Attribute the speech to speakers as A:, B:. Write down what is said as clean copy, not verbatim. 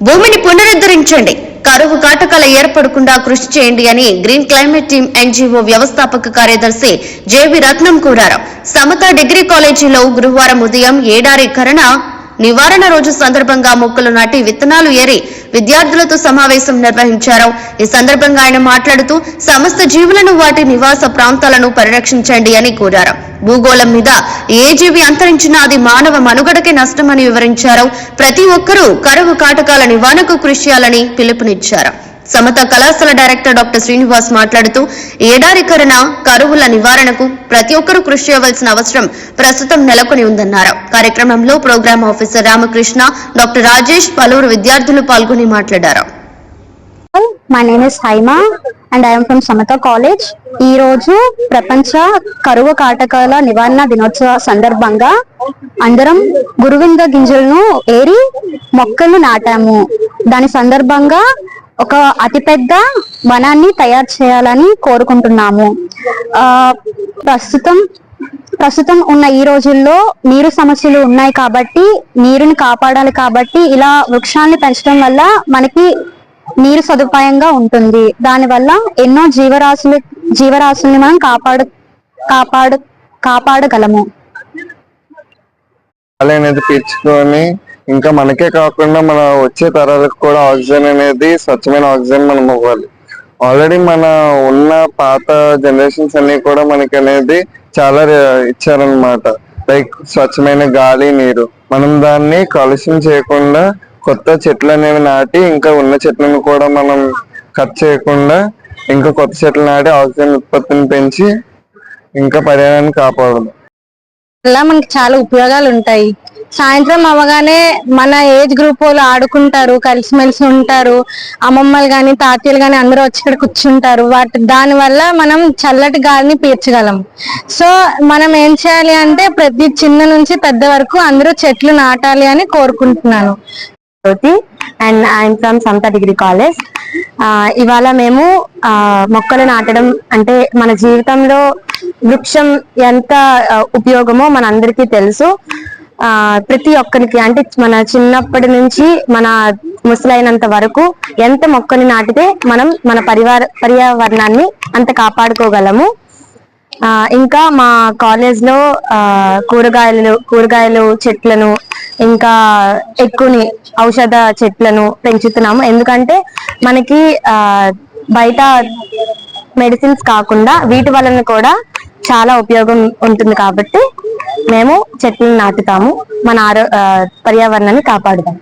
A: భూమిని పునరుద్ధరించండి, కరువు కాటకాల ఏర్పడకుండా కృషి చేయండి అని గ్రీన్ క్లైమేట్ టీమ్ ఎన్జీఓ వ్యవస్థాపక కార్యదర్శి జేవి రత్నం కోరారు. సమత డిగ్రీ కాలేజీలో గురువారం ఉదయం ఏడారీకరణ నివారణ రోజు సందర్భంగా మొక్కలు నాటి విత్తనాలు ఏరి విద్యార్థులతో సమావేశం నిర్వహించారు. ఈ సందర్భంగా ఆయన మాట్లాడుతూ సమస్త జీవులను వాటి నివాస ప్రాంతాలను పరిరక్షించండి అని కోరారు. భూగోళం మీద ఏ జీవి అంతరించినా అది మానవ మనుగడకే నష్టమని వివరించారు. ప్రతి ఒక్కరూ కరువు కాటకాల నివారణకు కృషి చేయాలని పిలుపునిచ్చారు. సమత కళాశాల డైరెక్టర్ డాక్టర్ శ్రీనివాస్ మాట్లాడుతూ ఏడారీకరణ కరువుల నివారణకు ప్రతి ఒక్కరూ కృషి చేయవలసిన అవసరం ప్రస్తుతం నెలకొని ఉందన్నారు. కార్యక్రమంలో program officer Ramakrishna, doctor Rajesh, పలువురు విద్యార్థులు పాల్గొని మాట్లాడారు.
B: My name is Haima and I am from Samata College. ఈ రోజు ప్రపంచ కరువు కాటకాల నివారణ దినోత్సవ సందర్భంగా అందరం గురువింద గింజలను ఏరి మొక్కలు నాటాము. దాని సందర్భంగా ఒక అతిపెద్ద వనాన్ని తయారు చేయాలని కోరుకుంటున్నాము. ప్రస్తుతం ఉన్న ఈ రోజుల్లో నీరు సమస్యలు ఉన్నాయి కాబట్టి నీరుని కాపాడాలి. కాబట్టి ఇలా వృక్షాన్ని పెంచడం వల్ల మనకి నీరు సదుపాయంగా ఉంటుంది. దానివల్ల ఎన్నో జీవరాశుల్ని మనం కాపాడగలము.
C: అనేది పీల్చుకొని ఇంకా మనకే కాకుండా మన వచ్చే తరాలకు కూడా ఆక్సిజన్ అనేది స్వచ్ఛమైన ఆక్సిజన్ మనం ఇవ్వాలి. ఆల్రెడీ మన ఉన్న పాత జనరేషన్స్ అన్ని కూడా మనకి అనేది చాలా ఇచ్చారనమాట. లైక్ స్వచ్ఛమైన గాలి, నీరు. మనం దాన్ని కాలుష్యం చేయకుండా కొత్త చెట్లు అనేవి నాటి ఇంకా ఉన్న చెట్లను కూడా మనం కట్ చేయకుండా ఇంకా కొత్త చెట్లు నాటి ఆక్సిజన్ ఉత్పత్తిని పెంచి ఇంకా పర్యావరణాన్ని కాపాడదు.
B: అలా మనకి చాలా ఉపయోగాలు ఉంటాయి. సాయంత్రం అవగానే మన ఏజ్ గ్రూప్ వాళ్ళు ఆడుకుంటారు, కలిసిమెలిసి ఉంటారు. అమ్మమ్మలు గాని తాతయ్యలు గాని అందరూ వచ్చి ఇక్కడ కూర్చుంటారు. దాని వల్ల మనం చల్లటి గాలిని పీల్చగలం. సో మనం ఏం చేయాలి అంటే ప్రతి చిన్న నుంచి పెద్ద వరకు అందరూ చెట్లు నాటాలి అని కోరుకుంటున్నాను.
D: And I'm from Samata degree college. ఇవాళ మేము మొక్కలు నాటడం అంటే మన జీవితంలో వృక్షం ఎంత ఉపయోగమో మన అందరికీ తెలుసు. ప్రతి ఒక్కరికి అంటే మన చిన్నప్పటి నుంచి మన ముసలైనంత వరకు ఎంత మొక్కని నాటితే మనం మన పర్యావరణాన్ని అంత కాపాడుకోగలము. ఇంకా మా కాలేజ్ లో కూరగాయలు చెట్లను ఇంకా ఎక్కువని ఔషధ చెట్లను పెంచుతున్నాము. ఎందుకంటే మనకి బయట మెడిసిన్స్ కాకుండా వీటి వలన కూడా చాలా ఉపయోగం ఉంటుంది. కాబట్టి మేము చెట్లను నాటుతాము, మన పర్యావరణాన్ని కాపాడుతాము.